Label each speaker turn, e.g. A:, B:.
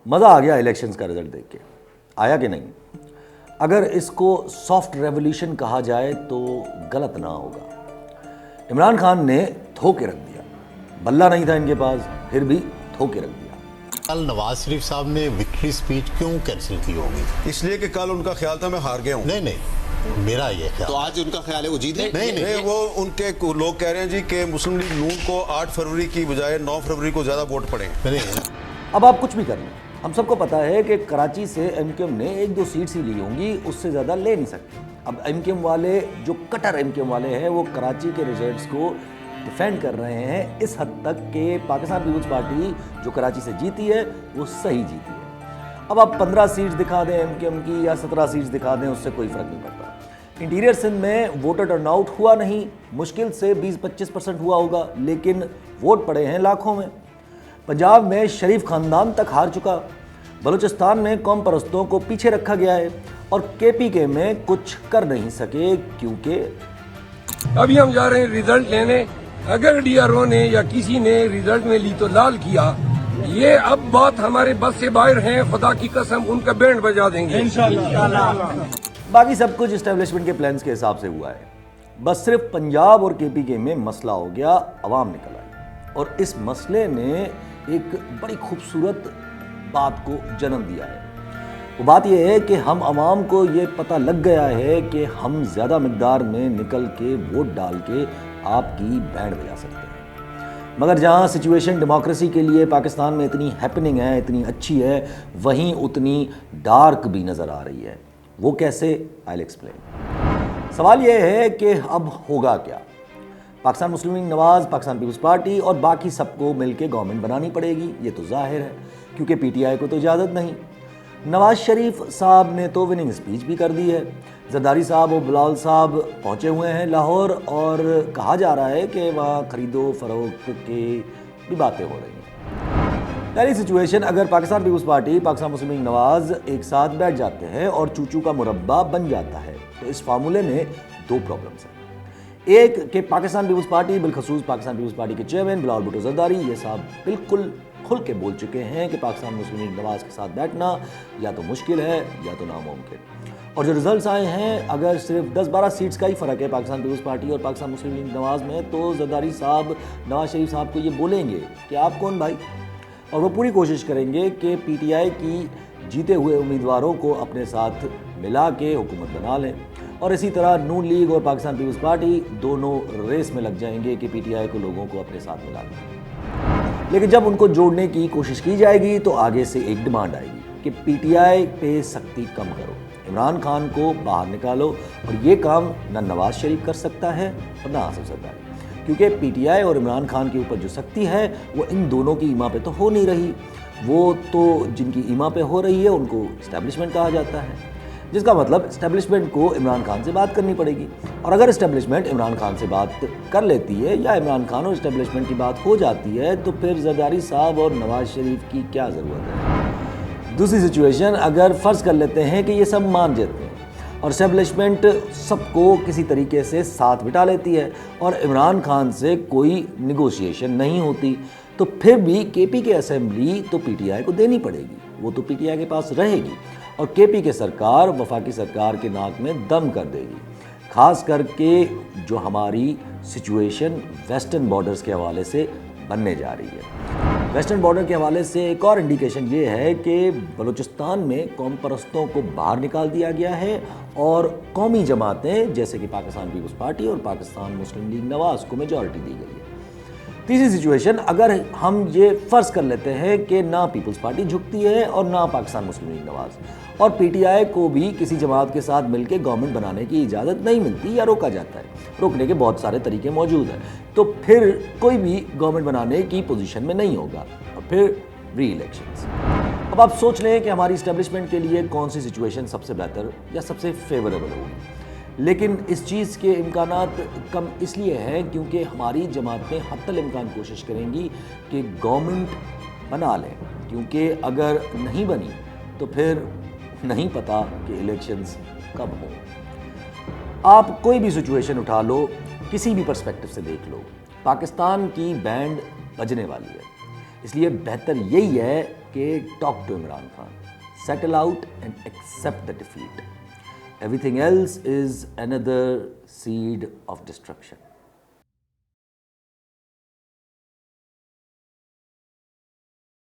A: مزہ آ گیا الیکشنز کا رزلٹ دیکھ کے، آیا کہ نہیں؟ اگر اس کو سافٹ ریولیوشن کہا جائے تو غلط نہ ہوگا۔ عمران خان نے تھو کے رکھ دیا، بلہ نہیں تھا ان کے پاس، پھر بھی تھو کے رکھ دیا۔
B: کل نواز شریف صاحب نے وکٹری سپیچ کیوں کینسل کی ہوگی؟
C: اس لیے کہ کل ان کا خیال تھا میں ہار گیا ہوں۔
B: نہیں، میرا یہ خیال
D: تو آج ان کا خیال ہے وہ جیت
C: نہیں، وہ ان کے لوگ کہہ رہے ہیں جی کہ مسلم لیگ نون کو 8 فروری کی بجائے 9 فروری کو زیادہ ووٹ پڑے ہیں۔
A: اب آپ کچھ بھی کر لیں، ہم سب کو پتا ہے کہ کراچی سے ایم کیو ایم نے 1-2 سیٹس ہی لی ہوں گی، اس سے زیادہ لے نہیں سکتے۔ اب ایم کیو ایم والے جو کٹر ایم کیو ایم والے ہیں وہ کراچی کے ریزلٹس کو ڈیفینڈ کر رہے ہیں اس حد تک کہ پاکستان پیپلز پارٹی جو کراچی سے جیتی ہے وہ صحیح جیتی ہے۔ اب آپ 15 سیٹس دکھا دیں ایم کیو ایم کی یا 17 سیٹس دکھا دیں، اس سے کوئی فرق نہیں پڑتا۔ انٹیریئر سندھ میں ووٹر ٹرن آؤٹ ہوا نہیں، مشکل سے 20-25% ہوا ہوگا، لیکن ووٹ پڑے ہیں لاکھوں میں۔ پنجاب میں شریف خاندان تک ہار چکا، بلوچستان میں قوم پرستوں کو پیچھے رکھا گیا ہے، اور کے پی کے میں کچھ کر نہیں سکے کیونکہ
E: ابھی ہم جا رہے ہیں ریزلٹ لینے۔ اگر ڈی آر او نے یا کسی نے ریزلٹ میں لی تو لال کیا، یہ اب بات ہمارے بس سے باہر ہیں، خدا کی قسم ان کا بینڈ بجا دیں گے انشاءاللہ۔
A: باقی سب کچھ اسٹیبلشمنٹ کے پلانز کے حساب سے ہوا ہے، بس صرف پنجاب اور کے پی کے میں مسئلہ ہو گیا، عوام نکل آئی، اور اس مسئلے نے ایک بڑی خوبصورت بات کو جنم دیا ہے۔ وہ بات یہ ہے کہ ہم عوام کو یہ پتہ لگ گیا ہے کہ ہم زیادہ مقدار میں نکل کے ووٹ ڈال کے آپ کی بینڈ بجا سکتے ہیں، مگر جہاں سچویشن ڈیموکریسی کے لیے پاکستان میں اتنی ہیپننگ ہے، اتنی اچھی ہے، وہیں اتنی ڈارک بھی نظر آ رہی ہے۔ وہ کیسے؟ آئی ول ایکسپلین۔ سوال یہ ہے کہ اب ہوگا کیا؟ پاکستان مسلم لیگ نواز، پاکستان پیپلز پارٹی اور باقی سب کو مل کے گورنمنٹ بنانی پڑے گی، یہ تو ظاہر ہے، کیونکہ پی ٹی آئی کو تو اجازت نہیں۔ نواز شریف صاحب نے تو وننگ اسپیچ بھی کر دی ہے، زرداری صاحب اور بلاول صاحب پہنچے ہوئے ہیں لاہور، اور کہا جا رہا ہے کہ وہاں خرید و فروخت کی بھی باتیں ہو رہی ہیں۔ پہلی سچویشن، اگر پاکستان پیپلز پارٹی، پاکستان مسلم لیگ نواز ایک ساتھ بیٹھ جاتے ہیں اور چوچو کا مربع بن جاتا ہے، تو اس فارمولے میں 2 پرابلمس ہیں۔ ایک کہ پاکستان پیپلز پارٹی، بالخصوص پاکستان پیپلز پارٹی کے چیئرمین بلاول بھٹو زرداری، یہ صاحب بالکل کھل کے بول چکے ہیں کہ پاکستان مسلم لیگ نواز کے ساتھ بیٹھنا یا تو مشکل ہے یا تو ناممکن۔ اور جو ریزلٹس آئے ہیں، اگر صرف 10-12 سیٹس کا ہی فرق ہے پاکستان پیپلز پارٹی اور پاکستان مسلم لیگ نواز میں، تو زرداری صاحب نواز شریف صاحب کو یہ بولیں گے کہ آپ کون بھائی، اور وہ پوری کوشش کریں گے کہ پی ٹی آئی کی جیتے ہوئے امیدواروں کو اپنے ساتھ ملا کے حکومت بنا لیں، اور اسی طرح نون لیگ اور پاکستان پیپلز پارٹی دونوں ریس میں لگ جائیں گے کہ پی ٹی آئی کو لوگوں کو اپنے ساتھ ملا لیں۔ لیکن جب ان کو جوڑنے کی کوشش کی جائے گی تو آگے سے ایک ڈیمانڈ آئے گی کہ پی ٹی آئی پہ سختی کم کرو، عمران خان کو باہر نکالو، اور یہ کام نہ نواز شریف کر سکتا ہے اور نہ آصف زرداری، کیونکہ پی ٹی آئی اور عمران خان کے اوپر جو سختی ہے وہ ان دونوں کی ایما پہ تو ہو نہیں رہی، وہ تو جن کی ایما پہ ہو رہی ہے ان کو اسٹیبلشمنٹ کہا جاتا ہے، جس کا مطلب اسٹیبلشمنٹ کو عمران خان سے بات کرنی پڑے گی، اور اگر اسٹیبلشمنٹ عمران خان سے بات کر لیتی ہے یا عمران خان اور اسٹیبلشمنٹ کی بات ہو جاتی ہے تو پھر زرداری صاحب اور نواز شریف کی کیا ضرورت ہے؟ دوسری سچویشن، اگر فرض کر لیتے ہیں کہ یہ سب مان جاتے ہیں اور اسٹیبلشمنٹ سب کو کسی طریقے سے ساتھ بٹھا لیتی ہے اور عمران خان سے کوئی نیگوشیشن نہیں ہوتی، تو پھر بھی کے پی کے اسمبلی تو پی ٹی آئی کو دینی پڑے گی، وہ تو پی ٹی آئی کے پاس رہے گی، اور کے پی کے سرکار وفاقی سرکار کے ناک میں دم کر دے گی، خاص کر کے جو ہماری سچویشن ویسٹرن بارڈرز کے حوالے سے بننے جا رہی ہے۔ ویسٹرن بارڈر کے حوالے سے ایک اور انڈیکیشن یہ ہے کہ بلوچستان میں قوم پرستوں کو باہر نکال دیا گیا ہے، اور قومی جماعتیں جیسے کہ پاکستان پیپلز پارٹی اور پاکستان مسلم لیگ نواز کو میجورٹی دی گئی ہے۔ تیسری سچویشن، اگر ہم یہ فرض کر لیتے ہیں کہ نہ پیپلز پارٹی جھکتی ہے اور نہ پاکستان مسلم لیگ نواز، اور پی ٹی آئی کو بھی کسی جماعت کے ساتھ مل کے گورنمنٹ بنانے کی اجازت نہیں ملتی یا روکا جاتا ہے، روکنے کے بہت سارے طریقے موجود ہیں، تو پھر کوئی بھی گورنمنٹ بنانے کی پوزیشن میں نہیں ہوگا، اور پھر ری الیکشنز۔ اب آپ سوچ لیں کہ ہماری اسٹیبلشمنٹ کے لیے کون سی سچویشن سب سے بہتر یا سب سے فیوریبل ہوگی، لیکن اس چیز کے امکانات کم اس لیے ہیں کیونکہ ہماری جماعتیں حتی الامکان کوشش کریں گی کہ گورنمنٹ بنا لیں، کیونکہ اگر نہیں بنی تو پھر نہیں پتہ کہ الیکشنز کب ہوں۔ آپ کوئی بھی سچویشن اٹھا لو، کسی بھی پرسپیکٹو سے دیکھ لو، پاکستان کی بینڈ بجنے والی ہے، اس لیے بہتر یہی ہے کہ talk to Imran Khan, settle out and accept the defeat. Everything else is another seed of destruction.